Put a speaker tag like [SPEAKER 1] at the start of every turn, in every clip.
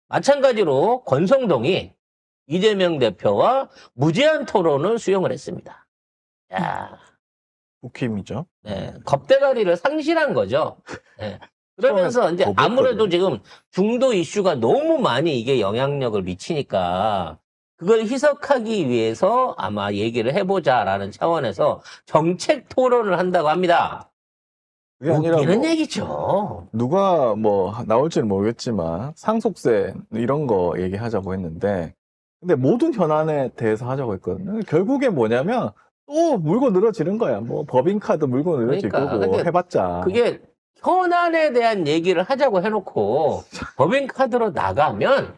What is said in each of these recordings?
[SPEAKER 1] 마찬가지로 권성동이 이재명 대표와 무제한 토론을 수용을 했습니다. 야,
[SPEAKER 2] 국힘이죠.
[SPEAKER 1] 네, 겁대가리를 상실한 거죠. 네. 그러면서 이제 아무래도 지금 중도 이슈가 너무 많이 이게 영향력을 미치니까 그걸 희석하기 위해서 아마 얘기를 해보자라는 차원에서 정책 토론을 한다고 합니다.
[SPEAKER 2] 그게 아니라
[SPEAKER 1] 웃기는
[SPEAKER 2] 뭐
[SPEAKER 1] 얘기죠.
[SPEAKER 2] 누가 뭐 나올지는 모르겠지만 상속세 이런 거 얘기하자고 했는데 근데 모든 현안에 대해서 하자고 했거든요. 결국에 뭐냐면 또 물고 늘어지는 거야. 뭐 법인카드 물고 늘어질
[SPEAKER 1] 그러니까.
[SPEAKER 2] 거고
[SPEAKER 1] 근데
[SPEAKER 2] 해봤자.
[SPEAKER 1] 그게 현안에 대한 얘기를 하자고 해놓고 법인카드로 나가면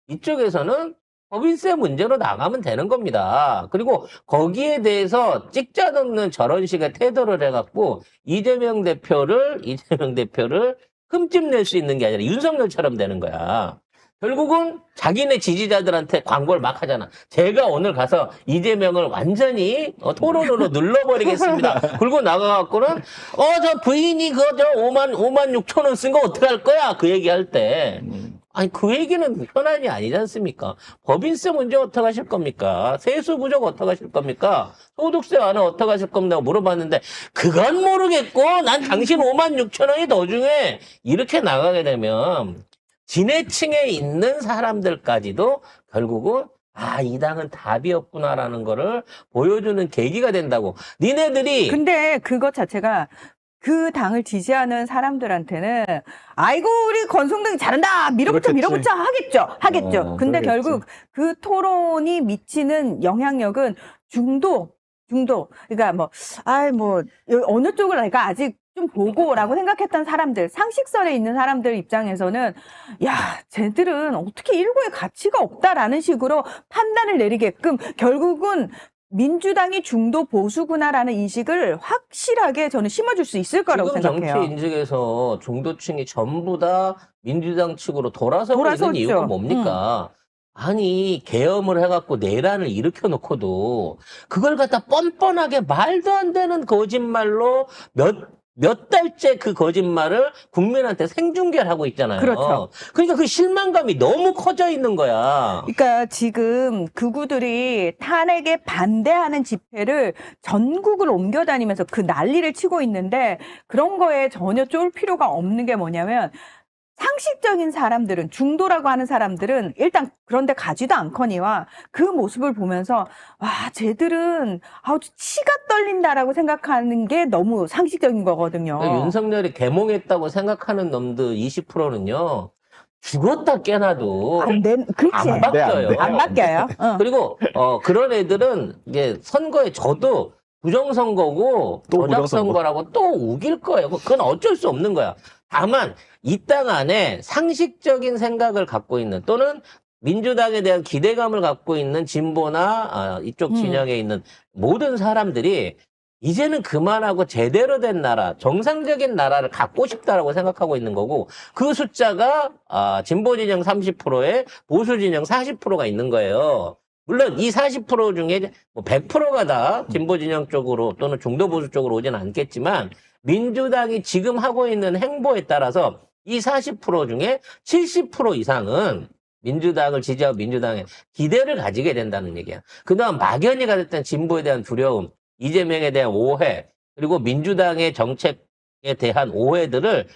[SPEAKER 1] 이쪽에서는 법인세 문제로 나가면 되는 겁니다. 그리고 거기에 대해서 찍자없는 저런 식의 태도를 해갖고 이재명 대표를 흠집낼 수 있는 게 아니라 윤석열처럼 되는 거야. 결국은 자기네 지지자들한테 광고를 막 하잖아. 제가 오늘 가서 이재명을 완전히 토론으로 눌러버리겠습니다. 그리고 나가갖고는 저 부인이 그거 저 5만 6천 원 쓴 거 어떡할 거야? 그 얘기할 때. 아니 그 얘기는 현안이 아니지 않습니까? 법인세 문제 어떻게 하실 겁니까? 세수 부족 어떻게 하실 겁니까? 소득세 완화 어떻게 하실 겁니까? 물어봤는데 그건 모르겠고 난 당신 5만 6천 원이 더 중요해. 이렇게 나가게 되면 지네층에 있는 사람들까지도 결국은 이 당은 답이 없구나라는 거를 보여주는 계기가 된다고. 니네들이
[SPEAKER 3] 근데 그것 자체가 그 당을 지지하는 사람들한테는 아이고 우리 권성동이 잘한다 밀어붙여
[SPEAKER 2] 그렇겠지.
[SPEAKER 3] 하겠죠. 근데
[SPEAKER 2] 그러겠지.
[SPEAKER 3] 결국 그 토론이 미치는 영향력은 중도 그러니까 어느 쪽을 내가 아직 좀 보고라고 생각했던 사람들, 상식선에 있는 사람들 입장에서는 야 쟤들은 어떻게 일고의 가치가 없다라는 식으로 판단을 내리게끔 결국은 민주당이 중도 보수구나라는 인식을 확실하게 저는 심어줄 수 있을 거라고
[SPEAKER 1] 지금
[SPEAKER 3] 생각해요.
[SPEAKER 1] 정치 인식에서 중도층이 전부 다 민주당 측으로 돌아서고 있는 이유가 뭡니까? 아니 계엄을 해갖고 내란을 일으켜놓고도 그걸 갖다 뻔뻔하게 말도 안 되는 거짓말로 몇 달째 그 거짓말을 국민한테 생중계를 하고 있잖아요.
[SPEAKER 3] 그렇죠.
[SPEAKER 1] 그러니까 그 실망감이 너무 커져 있는 거야.
[SPEAKER 3] 그러니까 지금 극우들이 탄핵에 반대하는 집회를 전국을 옮겨다니면서 그 난리를 치고 있는데 그런 거에 전혀 쫄 필요가 없는 게 뭐냐면 상식적인 사람들은 중도라고 하는 사람들은 일단 그런데 가지도 않거니와 그 모습을 보면서 와 쟤들은 치가 떨린다라고 생각하는 게 너무 상식적인 거거든요.
[SPEAKER 1] 윤석열이 개몽했다고 생각하는 놈들 20%는요. 죽었다 깨나도
[SPEAKER 3] 그렇지.
[SPEAKER 1] 안 바뀌어요.
[SPEAKER 3] 안 바뀌어요.
[SPEAKER 1] 그리고 그런 애들은 이제 선거에 져도 부정선거고
[SPEAKER 2] 또
[SPEAKER 1] 조작선거라고 또 우길 거예요. 그건 어쩔 수 없는 거야. 다만 이 땅 안에 상식적인 생각을 갖고 있는 또는 민주당에 대한 기대감을 갖고 있는 진보나 이쪽 진영에 있는 모든 사람들이 이제는 그만하고 제대로 된 나라, 정상적인 나라를 갖고 싶다라고 생각하고 있는 거고 그 숫자가 진보 진영 30%에 보수 진영 40%가 있는 거예요. 물론 이 40% 중에 뭐 100%가 다 진보 진영 쪽으로 또는 중도 보수 쪽으로 오지는 않겠지만 민주당이 지금 하고 있는 행보에 따라서 이 40% 중에 70% 이상은 민주당을 지지하고 민주당에 기대를 가지게 된다는 얘기야. 그동안 막연히가 됐던 진보에 대한 두려움, 이재명에 대한 오해, 그리고 민주당의 정책에 대한 오해들을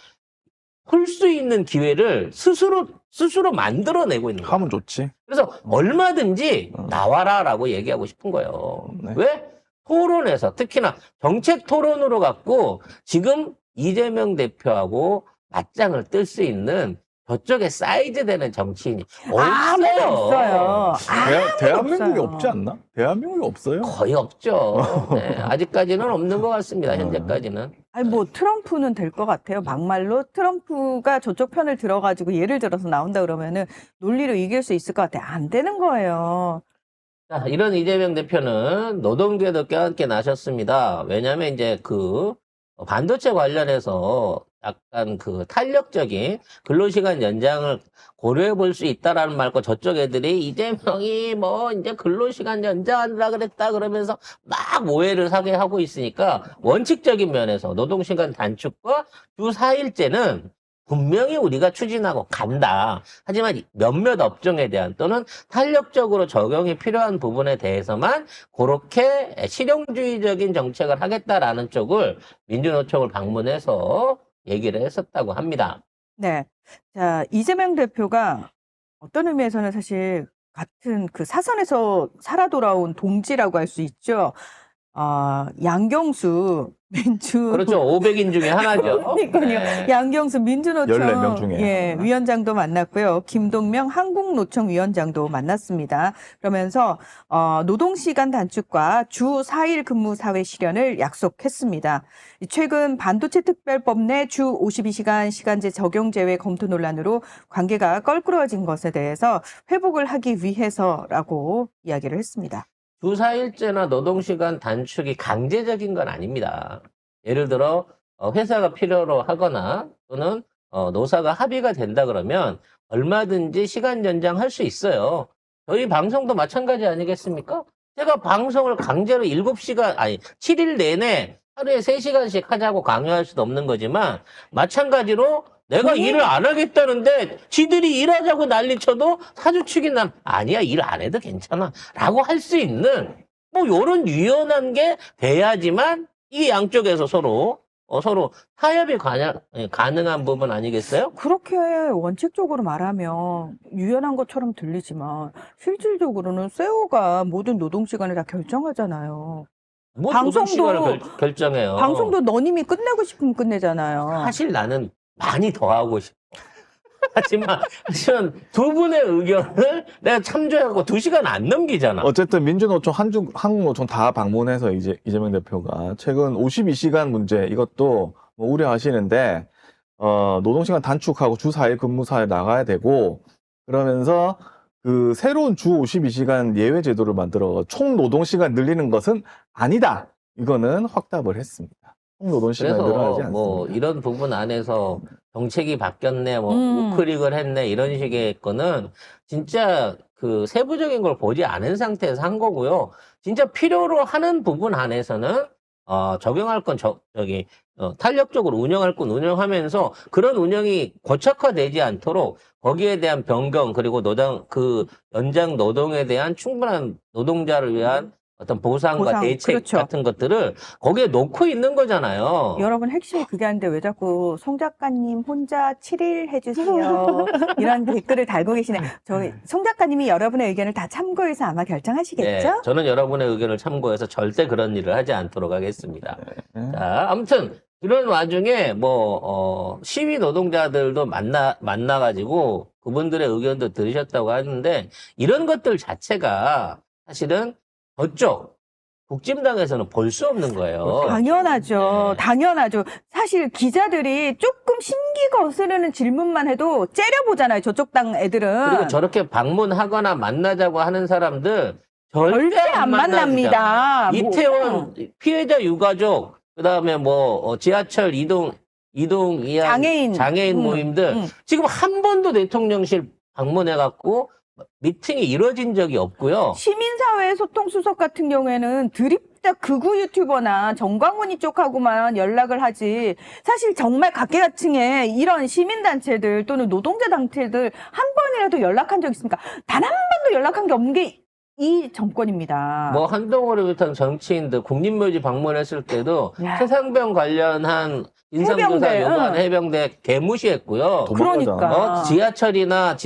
[SPEAKER 1] 풀 수 있는 기회를 스스로 만들어내고 있는 거야.
[SPEAKER 2] 하면 좋지.
[SPEAKER 1] 그래서 얼마든지 나와라라고 얘기하고 싶은 거예요.
[SPEAKER 2] 네.
[SPEAKER 1] 왜? 토론에서 특히나 정책 토론으로 갖고 지금 이재명 대표하고 맞짱을 뜰 수 있는 저쪽에 사이즈 되는 정치인이
[SPEAKER 3] 아무도 없어요.
[SPEAKER 2] 대한민국이
[SPEAKER 3] 없어요.
[SPEAKER 2] 없지 않나? 대한민국이 없어요.
[SPEAKER 1] 거의 없죠. 네, 아직까지는 없는 것 같습니다. 현재까지는.
[SPEAKER 3] 트럼프는 될 것 같아요. 막말로 트럼프가 저쪽 편을 들어가지고 예를 들어서 나온다 그러면은 논리로 이길 수 있을 것 같아요. 안 되는 거예요.
[SPEAKER 1] 자, 이런 이재명 대표는 노동계도 껴안게 나셨습니다. 왜냐하면 이제 그 반도체 관련해서 약간 그 탄력적인 근로시간 연장을 고려해 볼 수 있다라는 말고 저쪽 애들이 이재명이 뭐 이제 근로시간 연장하라 그랬다 그러면서 막 오해를 사게 하고 있으니까 원칙적인 면에서 노동시간 단축과 주 4일제는 분명히 우리가 추진하고 간다. 하지만 몇몇 업종에 대한 또는 탄력적으로 적용이 필요한 부분에 대해서만 그렇게 실용주의적인 정책을 하겠다라는 쪽을 민주노총을 방문해서 얘기를 했었다고 합니다.
[SPEAKER 3] 네. 자, 이재명 대표가 어떤 의미에서는 사실 같은 그 사선에서 살아 돌아온 동지라고 할 수 있죠. 양경수 민주
[SPEAKER 1] 그렇죠. 500인 중에 하나죠.
[SPEAKER 3] 그러니까요.
[SPEAKER 1] 네.
[SPEAKER 3] 양경수 민주노총
[SPEAKER 2] 14명 중에
[SPEAKER 3] 예,
[SPEAKER 2] 하나.
[SPEAKER 3] 위원장도 만났고요. 김동명 한국노총 위원장도 만났습니다. 그러면서 노동시간 단축과 주 4일 근무 사회 실현을 약속했습니다. 최근 반도체 특별법 내 주 52시간 시간제 적용 제외 검토 논란으로 관계가 껄끄러워진 것에 대해서 회복을 하기 위해서라고 이야기를 했습니다.
[SPEAKER 1] 주 4일제나 노동시간 단축이 강제적인 건 아닙니다. 예를 들어 회사가 필요로 하거나 또는 노사가 합의가 된다 그러면 얼마든지 시간 연장할 수 있어요. 저희 방송도 마찬가지 아니겠습니까? 제가 방송을 강제로 7일 내내 하루에 3시간씩 하자고 강요할 수도 없는 거지만 마찬가지로 내가 일을 안 하겠다는데 지들이 일하자고 난리쳐도 사주 측이 난 아니야 일 안 해도 괜찮아 라고 할 수 있는 뭐 요런 유연한 게 돼야지만 이 양쪽에서 서로 타협이 가능한 부분 아니겠어요?
[SPEAKER 3] 그렇게 원칙적으로 말하면 유연한 것처럼 들리지만 실질적으로는 세오가 모든 노동 시간을 다 결정하잖아요.
[SPEAKER 1] 뭐
[SPEAKER 3] 방송도-
[SPEAKER 1] 노동 시간을 결정해요.
[SPEAKER 3] 방송도 너님이 끝내고 싶으면 끝내잖아요.
[SPEAKER 1] 사실 나는 많이 더 하고 싶어. 하지만 두 분의 의견을 내가 참조하고 2시간 안 넘기잖아.
[SPEAKER 2] 어쨌든 민주노총, 한국노총 다 방문해서 이제 이재명 대표가 최근 52시간 문제 이것도 뭐 우려하시는데 노동시간 단축하고 주 4일 근무 사회 나가야 되고 그러면서 그 새로운 주 52시간 예외 제도를 만들어 총 노동시간 늘리는 것은 아니다. 이거는 확답을 했습니다. 총 노동시간이 늘어나지
[SPEAKER 1] 그래서
[SPEAKER 2] 않습니다.
[SPEAKER 1] 뭐 이런 부분 안에서 정책이 바뀌었네, 뭐
[SPEAKER 3] 음.
[SPEAKER 1] 우클릭을 했네 이런 식의 거는 진짜 그 세부적인 걸 보지 않은 상태에서 한 거고요. 진짜 필요로 하는 부분 안에서는 적용할 건 탄력적으로 운영할 건 운영하면서 그런 운영이 고착화되지 않도록 거기에 대한 변경 그리고 연장 노동에 대한 충분한 노동자를 위한 어떤 보상과
[SPEAKER 3] 보상,
[SPEAKER 1] 대책
[SPEAKER 3] 그렇죠.
[SPEAKER 1] 같은 것들을 거기에 놓고 있는 거잖아요.
[SPEAKER 3] 여러분 핵심이 그게 아닌데 왜 자꾸 송 작가님 혼자 7일 해주세요. 이런 댓글을 달고 계시네. 저희 송 작가님이 여러분의 의견을 다 참고해서 아마 결정하시겠죠?
[SPEAKER 1] 네, 저는 여러분의 의견을 참고해서 절대 그런 일을 하지 않도록 하겠습니다.
[SPEAKER 2] 네.
[SPEAKER 1] 자, 아무튼 이런 와중에 시위 노동자들도 만나가지고 그분들의 의견도 들으셨다고 하는데 이런 것들 자체가 사실은 저쪽 국진당에서는 볼 수 없는 거예요.
[SPEAKER 3] 당연하죠.
[SPEAKER 1] 네.
[SPEAKER 3] 당연하죠. 사실 기자들이 조금 심기 거스르는 질문만 해도 째려보잖아요. 저쪽 당 애들은.
[SPEAKER 1] 그리고 저렇게 방문하거나 만나자고 하는 사람들 절대
[SPEAKER 3] 절대 안 만납니다.
[SPEAKER 1] 이태원 피해자 유가족, 그다음에 지하철 이동 장애인 모임들 지금 한 번도 대통령실 방문해갖고 미팅이 이루어진 적이 없고요.
[SPEAKER 3] 시민사회 소통수석 같은 경우에는 드립다 극우 유튜버나 정광훈이 쪽하고만 연락을 하지 사실 정말 각계각층의 이런 시민단체들 또는 노동자 단체들 한 번이라도 연락한 적 있습니까? 단 한 번도 연락한 게 없는 게 이 정권입니다.
[SPEAKER 1] 한동훈을 비롯한 정치인들 국립묘지 방문했을 때도
[SPEAKER 3] 야.
[SPEAKER 1] 최상병 관련한 인상조사
[SPEAKER 3] 해병대,
[SPEAKER 1] 요구한 해병대 개무시했고요.
[SPEAKER 3] 그러니까.
[SPEAKER 1] 지하철이나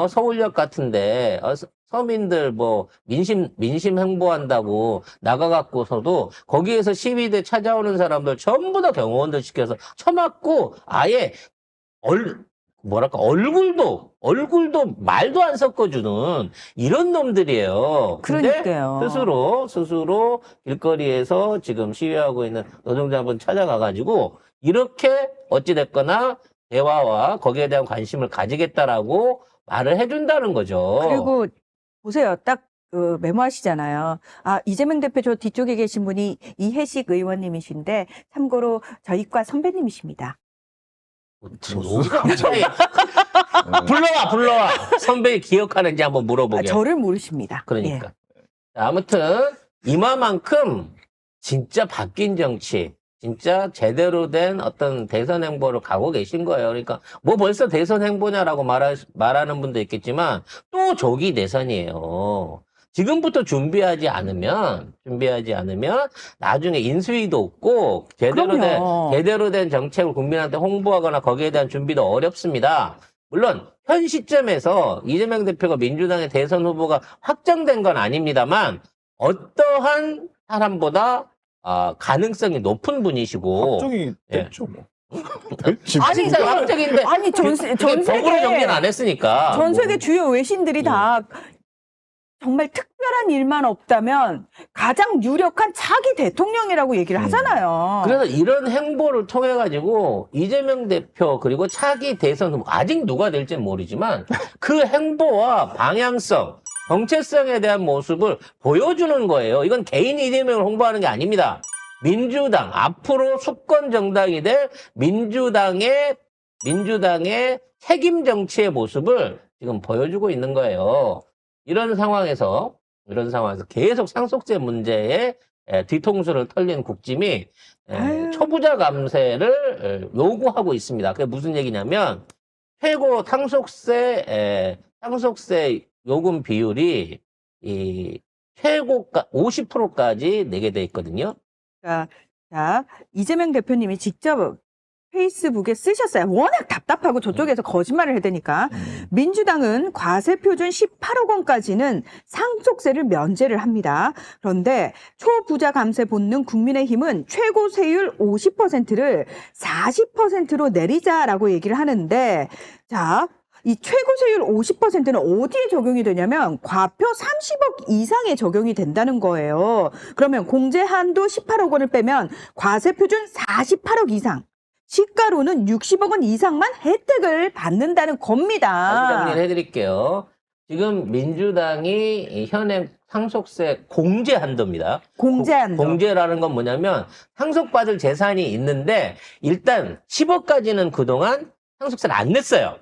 [SPEAKER 1] 서울역 같은데 서민들 민심 행보한다고 나가갖고서도 거기에서 시위대 찾아오는 사람들 전부 다 경호원들 시켜서 쳐맞고 아예 얼굴도 말도 안 섞어주는 이런 놈들이에요. 근데
[SPEAKER 3] 그러니까요.
[SPEAKER 1] 스스로 길거리에서 지금 시위하고 있는 노동자분 찾아가가지고 이렇게 어찌됐거나 대화와 거기에 대한 관심을 가지겠다라고 말을 해준다는 거죠.
[SPEAKER 3] 그리고 보세요. 딱 메모하시잖아요. 이재명 대표 저 뒤쪽에 계신 분이 이해식 의원님이신데 참고로 저희과 선배님이십니다.
[SPEAKER 1] 갑자기 불러와 선배 기억하는지 한번 물어보게.
[SPEAKER 3] 저를 모르십니다.
[SPEAKER 1] 그러니까.
[SPEAKER 3] 예.
[SPEAKER 1] 자, 아무튼 이마만큼 진짜 바뀐 정치, 진짜 제대로 된 어떤 대선 행보를 가고 계신 거예요. 그러니까 뭐 벌써 대선 행보냐라고 말하는 분도 있겠지만 또 조기 대선이에요. 지금부터 준비하지 않으면 나중에 인수위도 없고
[SPEAKER 3] 그럼요.
[SPEAKER 1] 제대로 된 정책을 국민한테 홍보하거나 거기에 대한 준비도 어렵습니다. 물론 현 시점에서 이재명 대표가 민주당의 대선 후보가 확정된 건 아닙니다만 어떠한 사람보다 가능성이 높은 분이시고
[SPEAKER 2] 확정이
[SPEAKER 1] 예.
[SPEAKER 2] 됐죠, 뭐. 됐지.
[SPEAKER 3] 아니,
[SPEAKER 1] 진짜 확정인데
[SPEAKER 3] 아니 전
[SPEAKER 1] 법으로
[SPEAKER 3] 세계
[SPEAKER 1] 정리는 안 했으니까
[SPEAKER 3] 전 세계 주요 외신들이 다 정말 특별한 일만 없다면 가장 유력한 차기 대통령이라고 얘기를 하잖아요.
[SPEAKER 1] 그래서 이런 행보를 통해 가지고 이재명 대표 그리고 차기 대선 후보 아직 누가 될지는 모르지만 그 행보와 방향성, 정체성에 대한 모습을 보여주는 거예요. 이건 개인 이재명을 홍보하는 게 아닙니다. 민주당 앞으로 수권 정당이 될 민주당의 책임 정치의 모습을 지금 보여주고 있는 거예요. 이런 상황에서 계속 상속세 문제에 뒤통수를 털린 국짐이 초부자 감세를 요구하고 있습니다. 그게 무슨 얘기냐면 최고 상속세 요금 비율이 최고가 50%까지 내게 돼 있거든요.
[SPEAKER 3] 자, 이재명 대표님이 직접 페이스북에 쓰셨어요. 워낙 답답하고 저쪽에서 거짓말을 해대니까. 민주당은 과세표준 18억 원까지는 상속세를 면제를 합니다. 그런데 초부자 감세 본능 국민의힘은 최고 세율 50%를 40%로 내리자라고 얘기를 하는데, 자, 이 최고 세율 50%는 어디에 적용이 되냐면 과표 30억 이상에 적용이 된다는 거예요. 그러면 공제 한도 18억 원을 빼면 과세 표준 48억 이상, 시가로는 60억 원 이상만 혜택을 받는다는 겁니다.
[SPEAKER 1] 다시 정리를 해드릴게요. 지금 민주당이 현행 상속세 공제 한도입니다.
[SPEAKER 3] 공제 한도.
[SPEAKER 1] 공제라는 건 뭐냐면 상속받을 재산이 있는데 일단 10억까지는 그동안 상속세를 안 냈어요.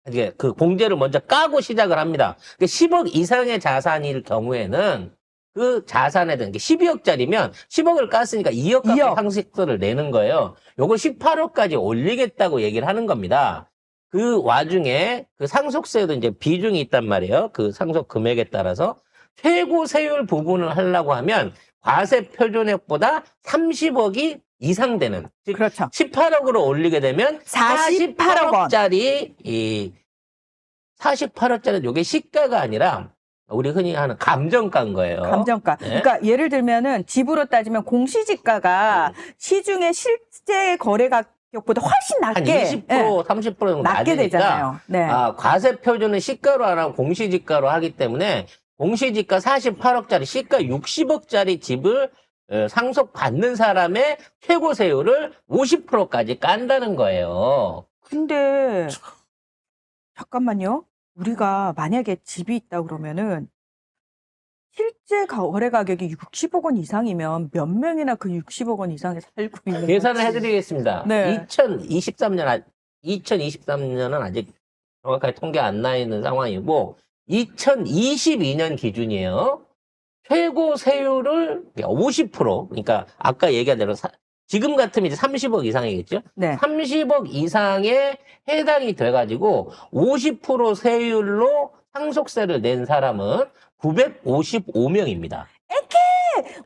[SPEAKER 1] 이게 그 공제를 먼저 까고 시작을 합니다. 10억 이상의 자산일 경우에는 그 자산에 대한 게 12억짜리면 10억을 깠으니까 2억 상속세를 내는 거예요. 요걸 18억까지 올리겠다고 얘기를 하는 겁니다. 그 와중에 그 상속세도 이제 비중이 있단 말이에요. 그 상속 금액에 따라서 최고 세율 부분을 하려고 하면 과세 표준액보다 30억이 이상 되는, 즉
[SPEAKER 3] 그렇죠.
[SPEAKER 1] 18억으로 올리게 되면
[SPEAKER 3] 48억 원.
[SPEAKER 1] 48억짜리 요게 시가가 아니라 우리 흔히 하는 감정가인 거예요.
[SPEAKER 3] 감정가.
[SPEAKER 1] 네.
[SPEAKER 3] 그러니까 예를 들면은 집으로 따지면 공시지가가 시중에 실제 거래 가격보다 훨씬
[SPEAKER 1] 한
[SPEAKER 3] 낮게
[SPEAKER 1] 20%,
[SPEAKER 3] 예,
[SPEAKER 1] 30% 정도
[SPEAKER 3] 낮게
[SPEAKER 1] 낮으니까
[SPEAKER 3] 되잖아요. 네.
[SPEAKER 1] 과세 표준은 시가로 안 하고 공시지가로 하기 때문에 공시지가 48억짜리 시가 60억짜리 집을 상속받는 사람의 최고 세율을 50%까지 깐다는 거예요.
[SPEAKER 3] 근데 잠깐만요. 우리가 만약에 집이 있다 그러면은 실제 거래 가격이 60억 원 이상이면 몇 명이나 그 60억 원 이상에 살고 있는
[SPEAKER 1] 계산을
[SPEAKER 3] 거지?
[SPEAKER 1] 해드리겠습니다.
[SPEAKER 3] 네.
[SPEAKER 1] 2023년은 아직 정확하게 통계 안 나 있는 상황이고 2022년 기준이에요. 최고 세율을 50%, 그러니까 아까 얘기한 대로 지금 같으면 이제 30억 이상이겠죠?
[SPEAKER 3] 네.
[SPEAKER 1] 30억 이상에 해당이 돼가지고 50% 세율로 상속세를 낸 사람은 955명입니다.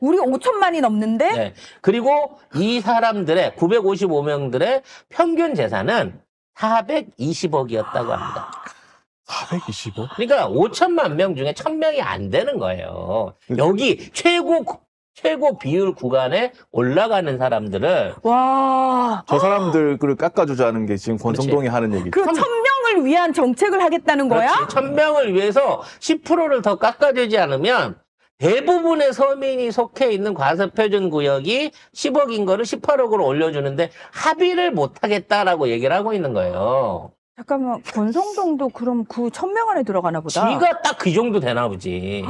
[SPEAKER 3] 우리 5천만이 넘는데
[SPEAKER 1] 네. 그리고 이 사람들의 955명들의 평균 재산은 420억이었다고 합니다.
[SPEAKER 2] 420억?
[SPEAKER 1] 그러니까 5천만 명 중에 1,000명이 안 되는 거예요. 여기 최고 비율 구간에 올라가는 사람들을
[SPEAKER 3] 와.
[SPEAKER 2] 저 사람들을 깎아주자는 게 지금 권성동이 하는 얘기죠.
[SPEAKER 3] 그 1,000명을 위한 정책을 하겠다는 거야?
[SPEAKER 1] 그렇지. 1,000명을 위해서 10%를 더 깎아주지 않으면 대부분의 서민이 속해 있는 과세표준 구역이 10억인 거를 18억으로 올려주는데 합의를 못하겠다라고 얘기를 하고 있는 거예요.
[SPEAKER 3] 잠깐만, 권성동도 그럼 그 1,000명 안에 들어가나 보다.
[SPEAKER 1] 지가 딱 그 정도 되나 보지.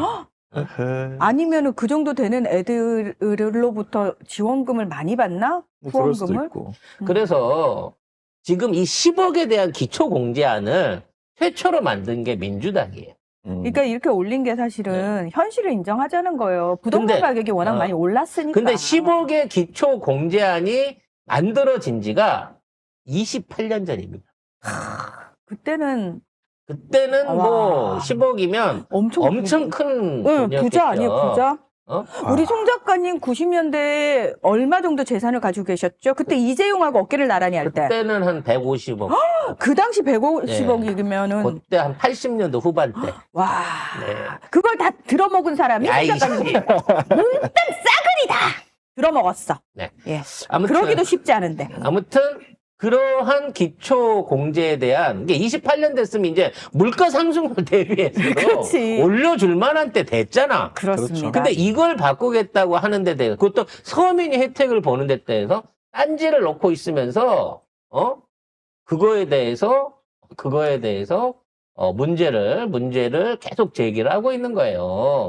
[SPEAKER 2] 에헤.
[SPEAKER 3] 아니면은 그 정도 되는 애들로부터 지원금을 많이 받나?
[SPEAKER 2] 뭐 그럴 수도
[SPEAKER 3] 후원금을?
[SPEAKER 2] 있고.
[SPEAKER 1] 그래서 지금 이 10억에 대한 기초공제안을 최초로 만든 게 민주당이에요.
[SPEAKER 3] 그러니까 이렇게 올린 게 사실은 현실을 인정하자는 거예요. 부동산
[SPEAKER 1] 근데,
[SPEAKER 3] 가격이 워낙 많이 올랐으니까.
[SPEAKER 1] 근데 10억의 기초 공제안이 만들어진 지가 28년 전입니다.
[SPEAKER 3] 그때는
[SPEAKER 1] 뭐 10억이면 엄청 큰 돈이었겠죠.
[SPEAKER 3] 부자 아니에요, 부자?
[SPEAKER 1] 어?
[SPEAKER 3] 우리 송 작가님 90년대에 얼마 정도 재산을 가지고 계셨죠? 그때 이재용하고 어깨를 나란히 할 때.
[SPEAKER 1] 그때는 한 150억.
[SPEAKER 3] 그 당시 150억이면은.
[SPEAKER 1] 그때 한 80년도 후반대.
[SPEAKER 3] 와.
[SPEAKER 1] 네.
[SPEAKER 3] 그걸 다 들어먹은 사람이
[SPEAKER 1] 야,
[SPEAKER 3] 송 작가님. 몽땅 싸그리 다 들어먹었어.
[SPEAKER 1] 네.
[SPEAKER 3] 예.
[SPEAKER 1] 아무튼,
[SPEAKER 3] 그러기도 쉽지 않은데.
[SPEAKER 1] 아무튼 그러한 기초 공제에 대한 이게 28년 됐으면 이제 물가 상승을 대비해서
[SPEAKER 3] 그렇지.
[SPEAKER 1] 올려줄 만한 때 됐잖아.
[SPEAKER 3] 그렇습니다.
[SPEAKER 1] 근데 이걸 바꾸겠다고 하는 데 대해서 그것도 서민이 혜택을 보는 데 대해서 딴지를 넣고 있으면서 그거에 대해서 문제를 계속 제기를 하고 있는 거예요.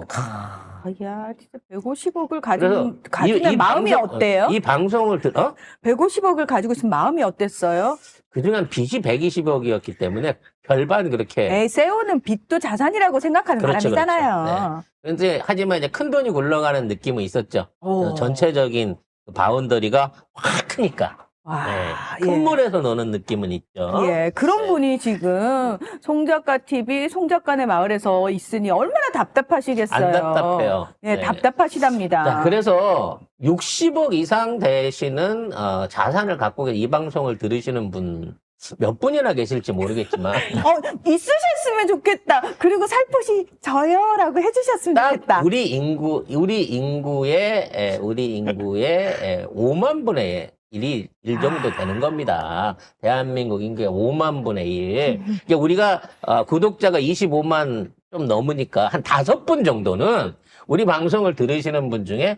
[SPEAKER 3] 야, 진짜 150억을
[SPEAKER 1] 그래서
[SPEAKER 3] 가지면 마음이 어때요?
[SPEAKER 1] 이 방송을
[SPEAKER 3] 150억을 가지고 있으면 마음이 어땠어요?
[SPEAKER 1] 그중에 빚이 120억이었기 때문에 별반 그렇게.
[SPEAKER 3] 에이, 세오는 빚도 자산이라고 생각하는
[SPEAKER 1] 그렇죠,
[SPEAKER 3] 사람이잖아요.
[SPEAKER 1] 그런데 하지만 이제 큰 돈이 굴러가는 느낌은 있었죠.
[SPEAKER 3] 오.
[SPEAKER 1] 전체적인 바운더리가 확 크니까.
[SPEAKER 3] 와,
[SPEAKER 1] 큰 물에서 노는 느낌은 있죠.
[SPEAKER 3] 예, 그런
[SPEAKER 1] 네.
[SPEAKER 3] 분이 지금 송작가 TV, 송작가네 마을에서 있으니 얼마나 답답하시겠어요.
[SPEAKER 1] 안 답답해요.
[SPEAKER 3] 예,
[SPEAKER 1] 네.
[SPEAKER 3] 답답하시답니다.
[SPEAKER 1] 자, 그래서 60억 이상 되시는 자산을 갖고 이 방송을 들으시는 분 몇 분이나 계실지 모르겠지만
[SPEAKER 3] 있으셨으면 좋겠다. 그리고 살포시 저요라고 해주셨으면
[SPEAKER 1] 딱
[SPEAKER 3] 좋겠다.
[SPEAKER 1] 우리 인구의 5만 분의 1이 1 정도 되는 겁니다. 대한민국 인구의 5만 분의 1. 그러니까 우리가 구독자가 25만 좀 넘으니까 한 5분 정도는 우리 방송을 들으시는 분 중에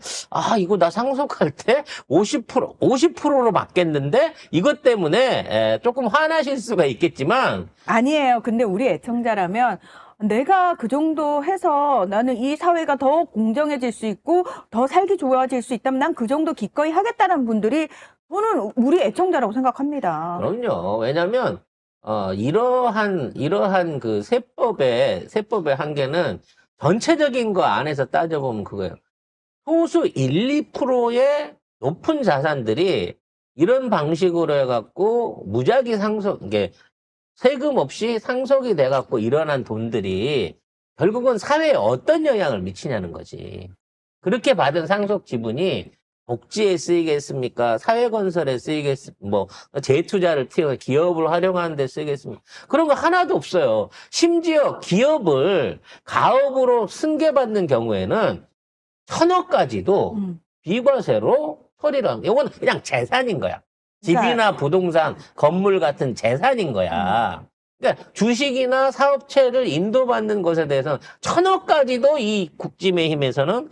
[SPEAKER 1] 이거 나 상속할 때 50%로 받겠는데 이것 때문에 조금 화나실 수가 있겠지만
[SPEAKER 3] 아니에요. 근데 우리 애청자라면 내가 그 정도 해서 나는 이 사회가 더 공정해질 수 있고 더 살기 좋아질 수 있다면 난 그 정도 기꺼이 하겠다는 분들이 저는 우리 애청자라고 생각합니다.
[SPEAKER 1] 그럼요. 왜냐면 이러한 그 세법의 한계는 전체적인 거 안에서 따져보면 그거예요. 소수 1, 2%의 높은 자산들이 이런 방식으로 해갖고 무작위 이게 세금 없이 상속이 돼갖고 일어난 돈들이 결국은 사회에 어떤 영향을 미치냐는 거지. 그렇게 받은 상속 지분이 복지에 쓰이겠습니까? 사회건설에 쓰이겠습니까? 재투자를 튀어 기업을 활용하는 데 쓰이겠습니까? 그런 거 하나도 없어요. 심지어 기업을 가업으로 승계받는 경우에는 1,000억까지도 비과세로 처리를 합니다. 이건 그냥 재산인 거야. 집이나 부동산, 건물 같은 재산인 거야. 그러니까 주식이나 사업체를 인도받는 것에 대해서는 1,000억까지도 이 국민의힘에서는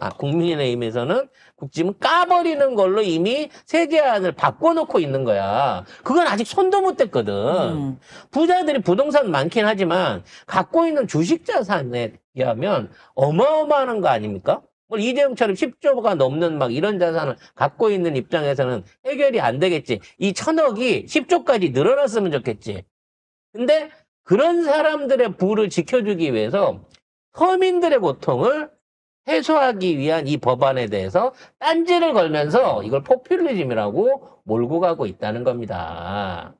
[SPEAKER 1] 국짐은 까버리는 걸로 이미 세제안을 바꿔놓고 있는 거야. 그건 아직 손도 못 댔거든. 부자들이 부동산 많긴 하지만 갖고 있는 주식 자산에 비하면 어마어마한 거 아닙니까? 이재용처럼 10조가 넘는 이런 자산을 갖고 있는 입장에서는 해결이 안 되겠지. 이 1,000억이 10조까지 늘어났으면 좋겠지. 근데 그런 사람들의 부를 지켜주기 위해서 서민들의 고통을 해소하기 위한 이 법안에 대해서 딴지를 걸면서 이걸 포퓰리즘이라고 몰고 가고 있다는 겁니다.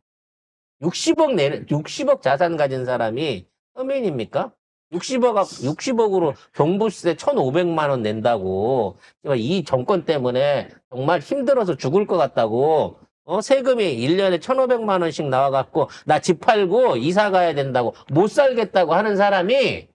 [SPEAKER 1] 60억 자산 가진 사람이 서민입니까? 60억으로 종부세 1,500만 원 낸다고 이 정권 때문에 정말 힘들어서 죽을 것 같다고 세금이 1년에 1,500만 원씩 나와갖고 나 집 팔고 이사 가야 된다고 못 살겠다고 하는 사람이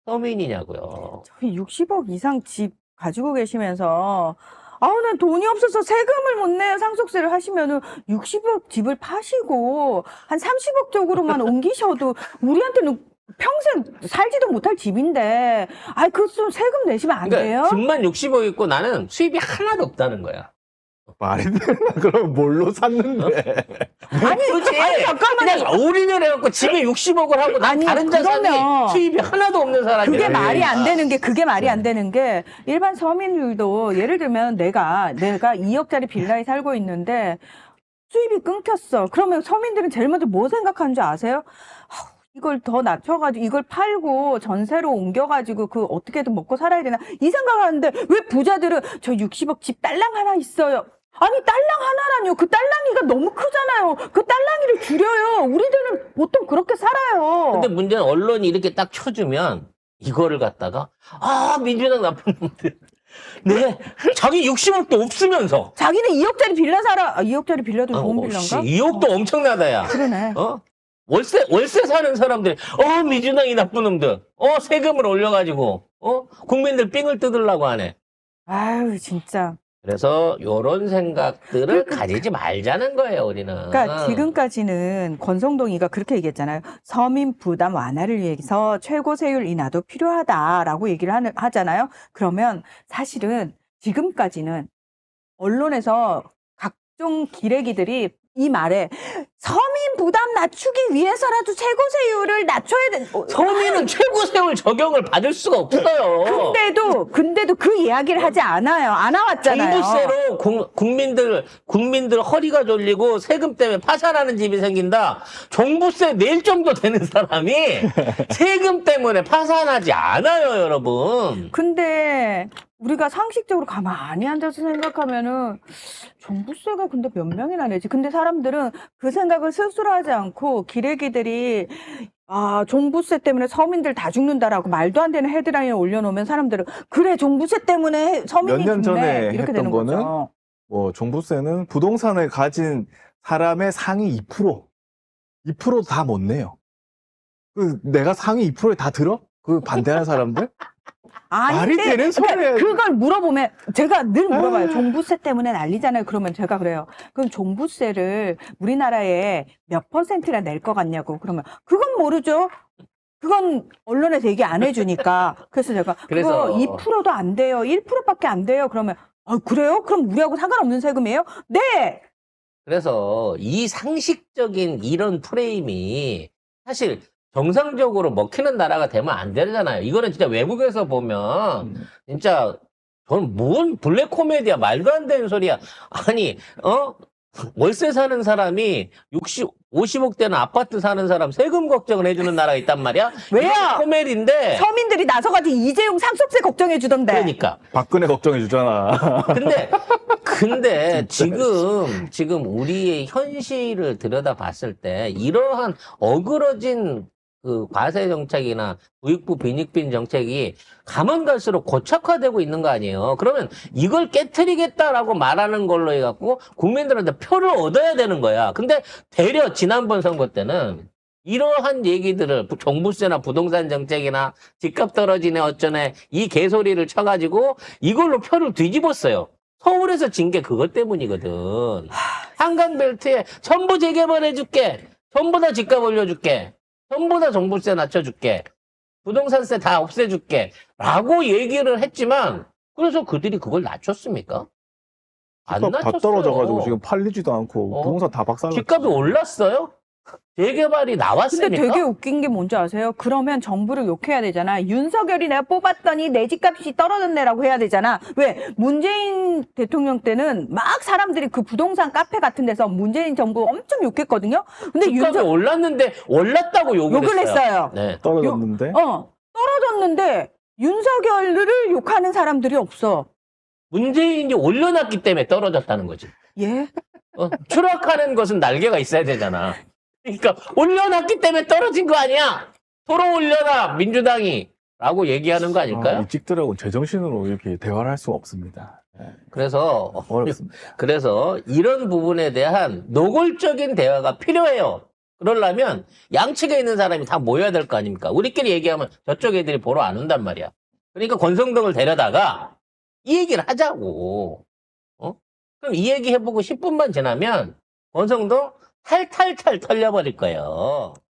[SPEAKER 1] 서민이냐고요.
[SPEAKER 3] 저희 60억 이상 집 가지고 계시면서 난 돈이 없어서 세금을 못 내요. 상속세를 하시면은 60억 집을 파시고 한 30억 쪽으로만 옮기셔도 우리한테는 평생 살지도 못할 집인데 그거 좀 세금 내시면 안 돼요?
[SPEAKER 1] 집만 60억 있고 나는 수입이 하나도 없다는 거야.
[SPEAKER 2] 말이 되나? 그럼 뭘로 샀는데?
[SPEAKER 1] 아니 잠깐만요. 그냥 올인을 해갖고 집에 60억을 하고 다른 자산이 수입이 하나도 없는 사람이
[SPEAKER 3] 그게 말이 안 되는 게 일반 서민들도 예를 들면 내가 2억짜리 빌라에 살고 있는데 수입이 끊겼어. 그러면 서민들은 제일 먼저 뭐 생각하는 줄 아세요? 이걸 더 낮춰가지고 이걸 팔고 전세로 옮겨가지고 그 어떻게든 먹고 살아야 되나 이 생각을 하는데 왜 부자들은 저 60억 집 딸랑 하나 있어요. 아니 딸랑 하나라뇨. 그 딸랑이가 너무 크잖아요. 그 딸랑이를 줄여요. 우리들은 보통 그렇게 살아요.
[SPEAKER 1] 근데 문제는 언론이 이렇게 딱 쳐주면 이거를 갖다가 민주당 나쁜 놈들. 네, 자기 60억도 없으면서.
[SPEAKER 3] 자기는 2억짜리 빌라 사라. 2억짜리 빌라도 좋은 빌라인가?
[SPEAKER 1] 2억도 엄청나다, 야.
[SPEAKER 3] 그러네.
[SPEAKER 1] 월세 사는 사람들이, 민주당이 나쁜 놈들. 세금을 올려가지고, 국민들 삥을 뜯으려고 하네.
[SPEAKER 3] 아유 진짜.
[SPEAKER 1] 그래서 요런 생각들을 가지지 말자는 거예요, 우리는.
[SPEAKER 3] 그러니까 지금까지는 권성동이가 그렇게 얘기했잖아요. 서민 부담 완화를 위해서 최고 세율 인하도 필요하다라고 얘기를 하잖아요. 그러면 사실은 지금까지는 언론에서 각종 기레기들이 이 말에 서민 부담 낮추기 위해서라도 최고 세율을 낮춰야 돼.
[SPEAKER 1] 서민은 최고 세율 적용을 받을 수가 없어요.
[SPEAKER 3] 근데도 그 이야기를 하지 않아요. 안 나왔잖아요.
[SPEAKER 1] 종부세로 국민들 허리가 졸리고 세금 때문에 파산하는 집이 생긴다. 종부세 낼 정도 되는 사람이 세금 때문에 파산하지 않아요, 여러분.
[SPEAKER 3] 근데 우리가 상식적으로 가만히 앉아서 생각하면은 종부세가 근데 몇 명이나 내지? 근데 사람들은 그 생각을 스스로 하지 않고 기레기들이 종부세 때문에 서민들 다 죽는다라고 말도 안 되는 헤드라인을 올려놓으면 사람들은 그래 종부세 때문에 서민이
[SPEAKER 2] 몇 년
[SPEAKER 3] 죽네
[SPEAKER 2] 전에
[SPEAKER 3] 이렇게
[SPEAKER 2] 했던
[SPEAKER 3] 되는
[SPEAKER 2] 거는
[SPEAKER 3] 거죠.
[SPEAKER 2] 뭐 종부세는 부동산을 가진 사람의 상위 2%도 다 못 내요. 내가 상위 2%에 다 들어? 그 반대하는 사람들? 말이 되는 소리예요.
[SPEAKER 3] 그걸 물어보면 제가 늘 물어봐요. 종부세 때문에 난리잖아요. 그러면 제가 그래요. 그럼 종부세를 우리나라에 몇 %나 낼 것 같냐고. 그러면 그건 모르죠. 그건 언론에서 얘기 안 해주니까. 그래서 제가 그거 2%도 안 돼요. 1%밖에 안 돼요. 그러면 그래요? 그럼 우리하고 상관없는 세금이에요? 네.
[SPEAKER 1] 그래서 이 상식적인 이런 프레임이 사실 정상적으로 먹히는 나라가 되면 안 되잖아요. 이거는 진짜 외국에서 보면 진짜 저는 뭔 블랙 코미디야. 말도 안 되는 소리야. 아니 월세 사는 사람이 50억 대는 아파트 사는 사람 세금 걱정을 해주는 나라가 있단 말이야.
[SPEAKER 3] 왜요?
[SPEAKER 1] 코미디인데.
[SPEAKER 3] 서민들이 나서가지고 이재용 상속세 걱정해 주던데.
[SPEAKER 1] 그러니까.
[SPEAKER 2] 박근혜 걱정해 주잖아.
[SPEAKER 1] 근데 지금 우리의 현실을 들여다봤을 때 이러한 어그러진 그 과세 정책이나 부익부 빈익빈 정책이 가면 갈수록 고착화되고 있는 거 아니에요. 그러면 이걸 깨트리겠다라고 말하는 걸로 해갖고 국민들한테 표를 얻어야 되는 거야. 근데 되려 지난번 선거 때는 이러한 얘기들을 종부세나 부동산 정책이나 집값 떨어지네 어쩌네 이 개소리를 쳐가지고 이걸로 표를 뒤집었어요. 서울에서 진 게 그것 때문이거든. 한강벨트에 전부 재개발해줄게. 전부 다 집값 올려줄게. 전부 다 종부세 낮춰줄게. 부동산세 다 없애줄게. 라고 얘기를 했지만 그래서 그들이 그걸 낮췄습니까? 안
[SPEAKER 2] 다
[SPEAKER 1] 낮췄어요.
[SPEAKER 2] 떨어져가지고 지금 팔리지도 않고 부동산 다 박살났어.
[SPEAKER 1] 집값이 올랐어요? 재개발이 나왔습니까?
[SPEAKER 3] 근데 되게 웃긴 게 뭔지 아세요? 그러면 정부를 욕해야 되잖아. 윤석열이 내가 뽑았더니 내 집값이 떨어졌네라고 해야 되잖아. 왜? 문재인 대통령 때는 막 사람들이 그 부동산 카페 같은 데서 문재인 정부 엄청 욕했거든요. 근데
[SPEAKER 1] 집값이 올랐는데 올랐다고 욕을
[SPEAKER 3] 했어요.
[SPEAKER 1] 네.
[SPEAKER 2] 떨어졌는데?
[SPEAKER 3] 떨어졌는데 윤석열을 욕하는 사람들이 없어.
[SPEAKER 1] 문재인이 올려놨기 때문에 떨어졌다는 거지.
[SPEAKER 3] 예?
[SPEAKER 1] 추락하는 것은 날개가 있어야 되잖아. 그러니까 올려놨기 때문에 떨어진 거 아니야. 서로 올려놔 민주당이 라고 얘기하는 거 아닐까요?
[SPEAKER 2] 일찍들하고 제정신으로 이렇게 대화를 할 수가 없습니다.
[SPEAKER 1] 그래서
[SPEAKER 2] 어렵습니다.
[SPEAKER 1] 그래서 이런 부분에 대한 노골적인 대화가 필요해요. 그러려면 양측에 있는 사람이 다 모여야 될 거 아닙니까? 우리끼리 얘기하면 저쪽 애들이 보러 안 온단 말이야. 그러니까 권성동을 데려다가 이 얘기를 하자고. 그럼 이 얘기 해보고 10분만 지나면 권성동 탈탈탈 털려버릴 거예요.